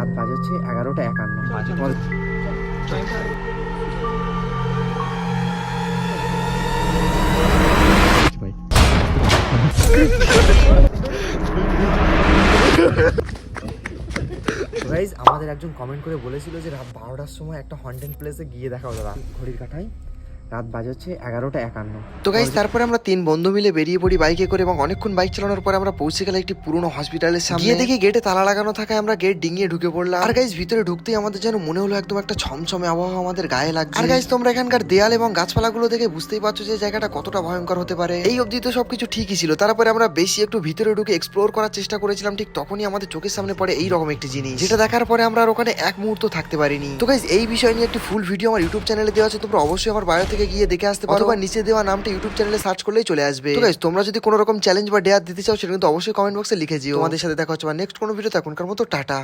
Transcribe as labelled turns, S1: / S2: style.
S1: রাত বাজে হচ্ছে 11:51। গাইজ আমাদের একজন কমেন্ট করে বলেছিল যে রাত 12টার সময় একটা হন্টেড প্লেসে গিয়ে দেখা হলো। ঘড়ির কাঁটায় রাত বাজে হচ্ছে 11:51।
S2: তো গাইস তারপরে আমরা 3 বন্ধু মিলে বেরিয়ে পড়ি বাইকে করে এবং অনেকক্ষণ বাইক চালানোর পরে আমরা পৌঁছে গেলাম একটি পুরনো হসপিটালের সামনে। গিয়ে দেখি গেটে তালা লাগানো থাকায় আমরা গেট ডিঙিয়ে ঢুকে পড়লাম। আর গাইস ভিতরে ঢুকতেই আমাদের যেন মনে হলো একদম একটা ছমছমে আবহাওয়া আমাদের গায়ে লাগছে। আর গাইস তোমরা এখানকার দেয়াল এবং গাছপালাগুলো দেখে বুঝতেই পারছো যে জায়গাটা কতটা ভয়ঙ্কর হতে পারে। এই অবধি তো সবকিছু ঠিকই ছিল, তারপরে আমরা বেশি একটু ভিতরে ঢুকে এক্সপ্লোর করার চেষ্টা করেছিলাম। ঠিক তখনই আমাদের চোখের সামনে পড়ে এই রকম একটি জিনিস, যেটা দেখার পরে আমরা আর ওখানে এক মুহূর্ত থাকতে পারিনি। তো গাইস এই বিষয় নিয়ে একটি ফুল ভিডিও আমার ইউটিউব চ্যানেলে দেওয়া আছে, তোমরা অবশ্যই আমার বায়ো থেকে গিয়ে দেখে আসতে পারো, অথবা নিচে দেওয়া নামটা ইউটিউব চ্যানেলে সার্চ করলেই চলে আসবে। তো গাইস তোমরা যদি কোনো রকম চ্যালেঞ্জ বা ডেয়ার দিতে চাও সেটা কিন্তু অবশ্যই কমেন্ট বক্সে লিখে দিও। তোমাদের সাথে দেখা হচ্ছে নেক্সট কোনো ভিডিওতে। এখনকার মতো টাটা।